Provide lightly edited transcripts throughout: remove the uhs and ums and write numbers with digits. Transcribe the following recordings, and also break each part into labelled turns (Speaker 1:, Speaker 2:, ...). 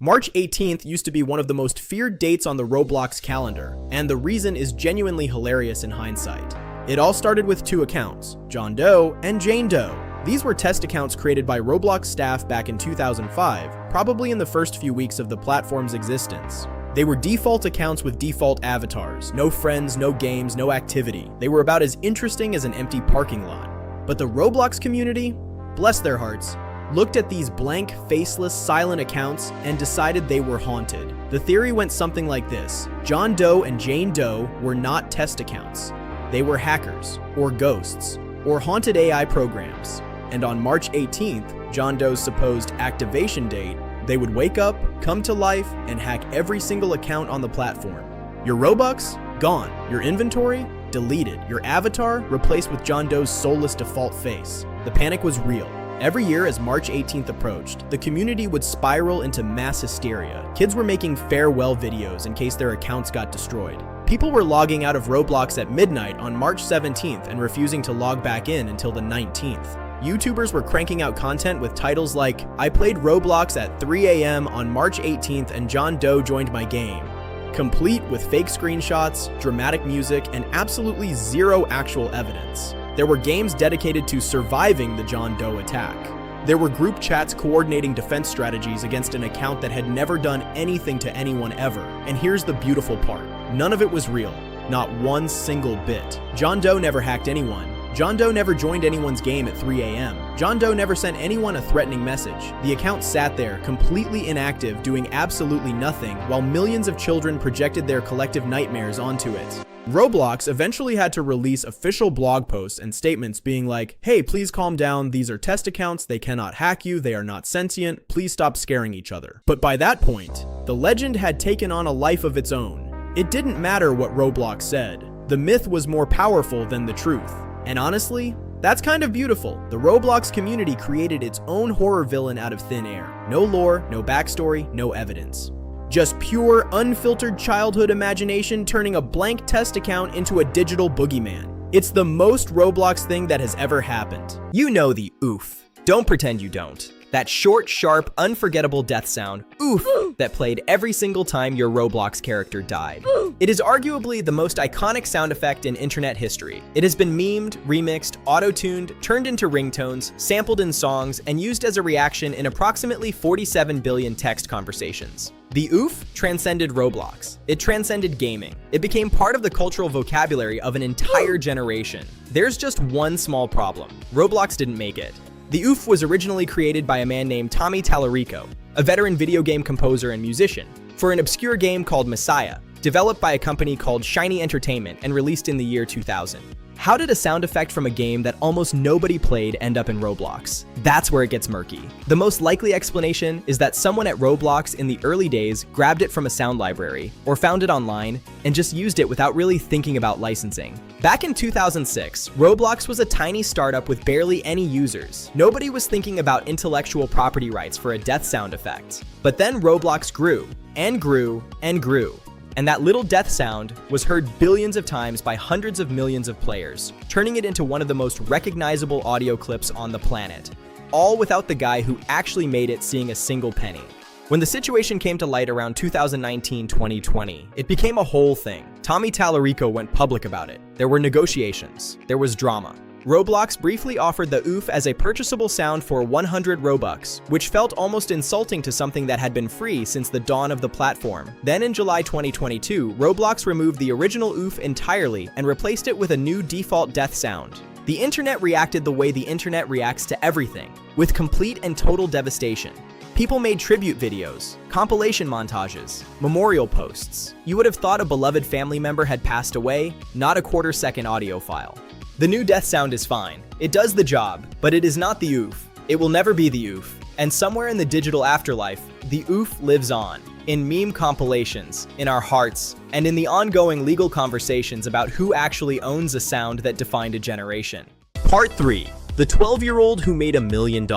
Speaker 1: March 18th used to be one of the most feared dates on the Roblox calendar, and the reason is genuinely hilarious in hindsight. It all started with two accounts, John Doe and Jane Doe. These were test accounts created by Roblox staff back in 2005, probably in the first few weeks of the platform's existence. They were default accounts with default avatars, no friends, no games, no activity. They were about as interesting as an empty parking lot. But the Roblox community, bless their hearts, looked at these blank, faceless, silent accounts and decided they were haunted. The theory went something like this: John Doe and Jane Doe were not test accounts. They were hackers, or ghosts, or haunted AI programs. And on March 18th, John Doe's supposed activation date, they would wake up, come to life, and hack every single account on the platform. Your Robux? Gone. Your inventory? Deleted. Your avatar? Replaced with John Doe's soulless default face. The panic was real. Every year as March 18th approached, the community would spiral into mass hysteria. Kids were making farewell videos in case their accounts got destroyed. People were logging out of Roblox at midnight on March 17th and refusing to log back in until the 19th. YouTubers were cranking out content with titles like, "I played Roblox at 3 a.m. on March 18th and John Doe joined my game," complete with fake screenshots, dramatic music, and absolutely zero actual evidence. There were games dedicated to surviving the John Doe attack. There were group chats coordinating defense strategies against an account that had never done anything to anyone ever. And here's the beautiful part: none of it was real. Not one single bit. John Doe never hacked anyone. John Doe never joined anyone's game at 3 a.m. John Doe never sent anyone a threatening message. The account sat there, completely inactive, doing absolutely nothing, while millions of children projected their collective nightmares onto it. Roblox eventually had to release official blog posts and statements being like, "Hey, please calm down, these are test accounts, they cannot hack you, they are not sentient, please stop scaring each other." But by that point, the legend had taken on a life of its own. It didn't matter what Roblox said. The myth was more powerful than the truth. And honestly, that's kind of beautiful. The Roblox community created its own horror villain out of thin air. No lore, no backstory, no evidence. Just pure, unfiltered childhood imagination turning a blank test account into a digital boogeyman. It's the most Roblox thing that has ever happened.
Speaker 2: You know the oof. Don't pretend you don't. That short, sharp, unforgettable death sound, oof, that played every single time your Roblox character died. It is arguably the most iconic sound effect in internet history. It has been memed, remixed, auto-tuned, turned into ringtones, sampled in songs, and used as a reaction in approximately 47 billion text conversations. The oof transcended Roblox. It transcended gaming. It became part of the cultural vocabulary of an entire generation. There's just one small problem. Roblox didn't make it. The oof was originally created by a man named Tommy Tallarico, a veteran video game composer and musician, for an obscure game called Messiah, developed by a company called Shiny Entertainment and released in the year 2000. How did a sound effect from a game that almost nobody played end up in Roblox? That's where it gets murky. The most likely explanation is that someone at Roblox in the early days grabbed it from a sound library, or found it online, and just used it without really thinking about licensing. Back in 2006, Roblox was a tiny startup with barely any users. Nobody was thinking about intellectual property rights for a death sound effect. But then Roblox grew, and grew, and grew. And that little death sound was heard billions of times by hundreds of millions of players, turning it into one of the most recognizable audio clips on the planet, all without the guy who actually made it seeing a single penny. When the situation came to light around 2019-2020, it became a whole thing. Tommy Tallarico went public about it. There were negotiations. There was drama. Roblox briefly offered the oof as a purchasable sound for 100 Robux, which felt almost insulting to something that had been free since the dawn of the platform. Then in July 2022, Roblox removed the original oof entirely and replaced it with a new default death sound. The internet reacted the way the internet reacts to everything, with complete and total devastation. People made tribute videos, compilation montages, memorial posts. You would have thought a beloved family member had passed away, not a quarter-second audio file. The new death sound is fine. It does the job, but it is not the oof. It will never be the oof. And somewhere in the digital afterlife, the oof lives on. In meme compilations, in our hearts, and in the ongoing legal conversations about who actually owns a sound that defined a generation. Part 3. The 12-year-old who made $1 million.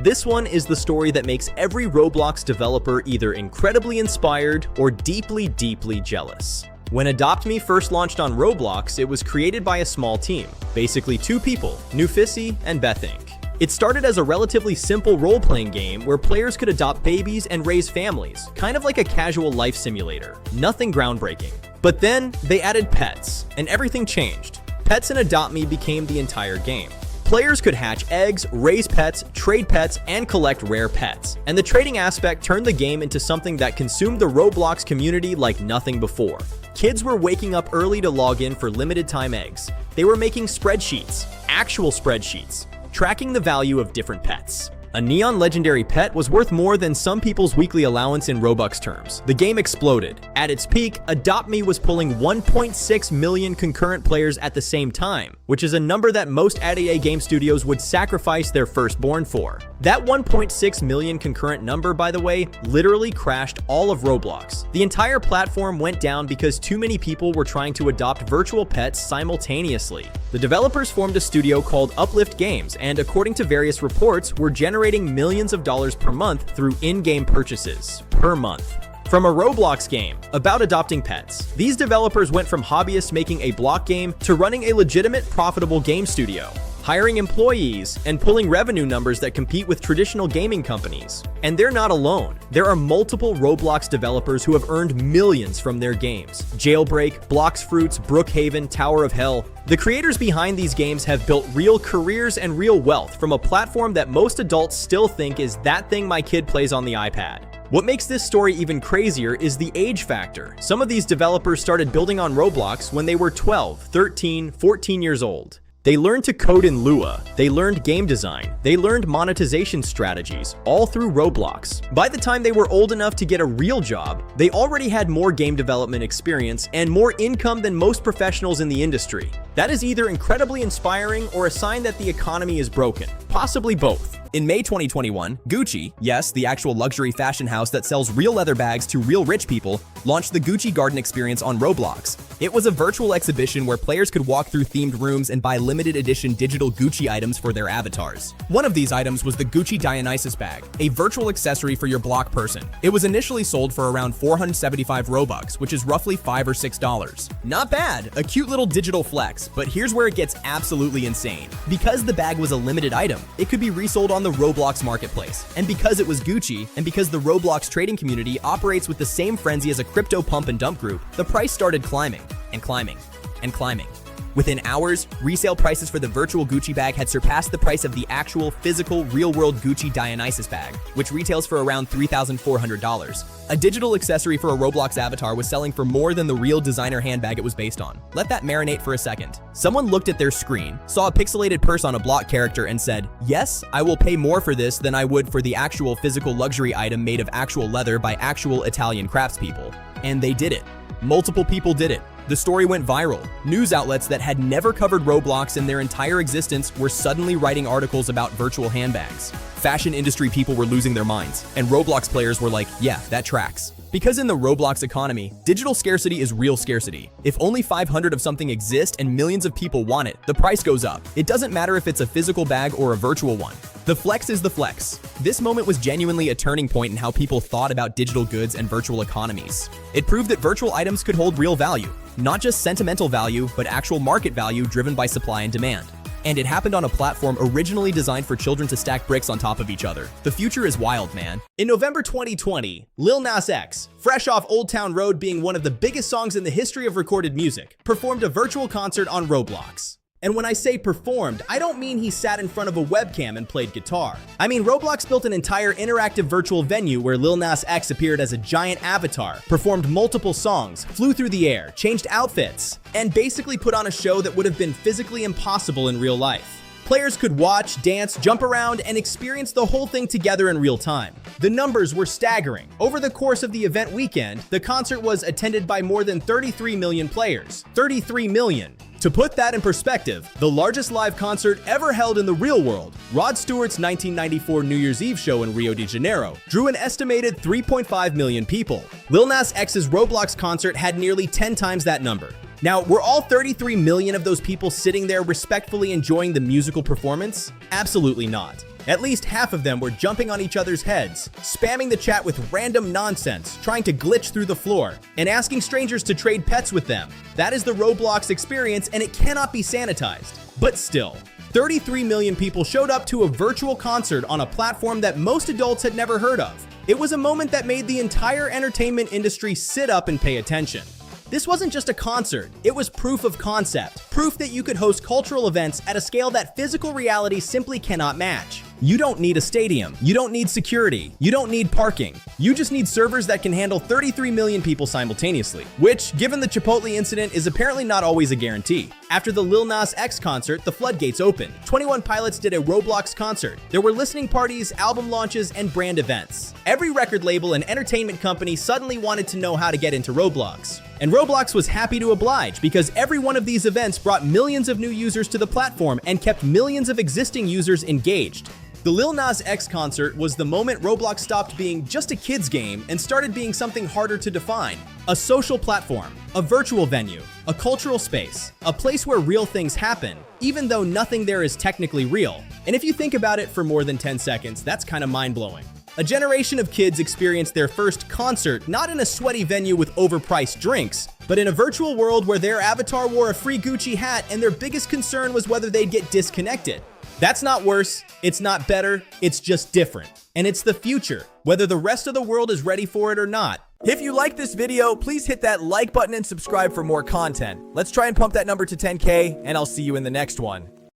Speaker 2: This one is the story that makes every Roblox developer either incredibly inspired or deeply, deeply jealous. When Adopt Me first launched on Roblox, it was created by a small team, basically two people, Nufisi and Bethink. It started as a relatively simple role-playing game where players could adopt babies and raise families, kind of like a casual life simulator. Nothing groundbreaking. But then they added pets, and everything changed. Pets and Adopt Me became the entire game. Players could hatch eggs, raise pets, trade pets, and collect rare pets. And the trading aspect turned the game into something that consumed the Roblox community like nothing before. Kids were waking up early to log in for limited time eggs. They were making spreadsheets, actual spreadsheets, tracking the value of different pets. A neon legendary pet was worth more than some people's weekly allowance in Robux terms. The game exploded. At its peak, Adopt Me was pulling 1.6 million concurrent players at the same time, which is a number that most AAA game studios would sacrifice their firstborn for. That 1.6 million concurrent number, by the way, literally crashed all of Roblox. The entire platform went down because too many people were trying to adopt virtual pets simultaneously. The developers formed a studio called Uplift Games, and according to various reports, were generating millions of dollars per month through in-game purchases per month. From a Roblox game about adopting pets, these developers went from hobbyists making a block game to running a legitimate, profitable game studio, hiring employees, and pulling revenue numbers that compete with traditional gaming companies. And they're not alone. There are multiple Roblox developers who have earned millions from their games. Jailbreak, Blox Fruits, Brookhaven, Tower of Hell. The creators behind these games have built real careers and real wealth from a platform that most adults still think is that thing my kid plays on the iPad. What makes this story even crazier is the age factor. Some of these developers started building on Roblox when they were 12, 13, 14 years old. They learned to code in Lua, they learned game design, they learned monetization strategies, all through Roblox. By the time they were old enough to get a real job, they already had more game development experience and more income than most professionals in the industry. That is either incredibly inspiring or a sign that the economy is broken, possibly both. In May 2021, Gucci, yes, the actual luxury fashion house that sells real leather bags to real rich people, launched the Gucci Garden experience on Roblox. It was a virtual exhibition where players could walk through themed rooms and buy limited edition digital Gucci items for their avatars. One of these items was the Gucci Dionysus bag, a virtual accessory for your block person. It was initially sold for around 475 Robux, which is roughly $5 or $6. Not bad, a cute little digital flex, but here's where it gets absolutely insane. Because the bag was a limited item, it could be resold on the Roblox marketplace. And because it was Gucci, and because the Roblox trading community operates with the same frenzy as a crypto pump and dump group, the price started climbing and climbing and climbing. Within hours, resale prices for the virtual Gucci bag had surpassed the price of the actual physical real-world Gucci Dionysus bag, which retails for around $3,400. A digital accessory for a Roblox avatar was selling for more than the real designer handbag it was based on. Let that marinate for a second. Someone looked at their screen, saw a pixelated purse on a block character and said, "Yes, I will pay more for this than I would for the actual physical luxury item made of actual leather by actual Italian craftspeople." And they did it. Multiple people did it. The story went viral. News outlets that had never covered Roblox in their entire existence were suddenly writing articles about virtual handbags. Fashion industry people were losing their minds, and Roblox players were like, yeah, that tracks. Because in the Roblox economy, digital scarcity is real scarcity. If only 500 of something exist and millions of people want it, the price goes up. It doesn't matter if it's a physical bag or a virtual one. The flex is the flex. This moment was genuinely a turning point in how people thought about digital goods and virtual economies. It proved that virtual items could hold real value, not just sentimental value, but actual market value driven by supply and demand. And it happened on a platform originally designed for children to stack bricks on top of each other. The future is wild, man. In November 2020, Lil Nas X, fresh off Old Town Road being one of the biggest songs in the history of recorded music, performed a virtual concert on Roblox. And when I say performed, I don't mean he sat in front of a webcam and played guitar. I mean, Roblox built an entire interactive virtual venue where Lil Nas X appeared as a giant avatar, performed multiple songs, flew through the air, changed outfits, and basically put on a show that would have been physically impossible in real life. Players could watch, dance, jump around, and experience the whole thing together in real time. The numbers were staggering. Over the course of the event weekend, the concert was attended by more than 33 million players. 33 million. To put that in perspective, the largest live concert ever held in the real world, Rod Stewart's 1994 New Year's Eve show in Rio de Janeiro, drew an estimated 3.5 million people. Lil Nas X's Roblox concert had nearly 10 times that number. Now, were all 33 million of those people sitting there respectfully enjoying the musical performance? Absolutely not. At least half of them were jumping on each other's heads, spamming the chat with random nonsense, trying to glitch through the floor, and asking strangers to trade pets with them. That is the Roblox experience, and it cannot be sanitized. But still,
Speaker 1: 33 million people showed up to a virtual concert on a platform that most adults had never heard of. It was a moment that made the entire entertainment industry sit up and pay attention. This wasn't just a concert, it was proof of concept, proof that you could host cultural events at a scale that physical reality simply cannot match. You don't need a stadium, you don't need security, you don't need parking. You just need servers that can handle 33 million people simultaneously, which, given the Chipotle incident, is apparently not always a guarantee. After the Lil Nas X concert, the floodgates opened. 21 Pilots did a Roblox concert. There were listening parties, album launches, and brand events. Every record label and entertainment company suddenly wanted to know how to get into Roblox. And Roblox was happy to oblige because every one of these events brought millions of new users to the platform and kept millions of existing users engaged. The Lil Nas X concert was the moment Roblox stopped being just a kids game and started being something harder to define. A social platform, a virtual venue, a cultural space, a place where real things happen, even though nothing there is technically real. And if you think about it for more than 10 seconds, that's kind of mind-blowing. A generation of kids experienced their first concert not in a sweaty venue with overpriced drinks, but in a virtual world where their avatar wore a free Gucci hat and their biggest concern was whether they'd get disconnected. That's not worse, it's not better, it's just different. And it's the future, whether the rest of the world is ready for it or not.
Speaker 2: If you like this video, please hit that like button and subscribe for more content. Let's try and pump that number to 10K, and I'll see you in the next one.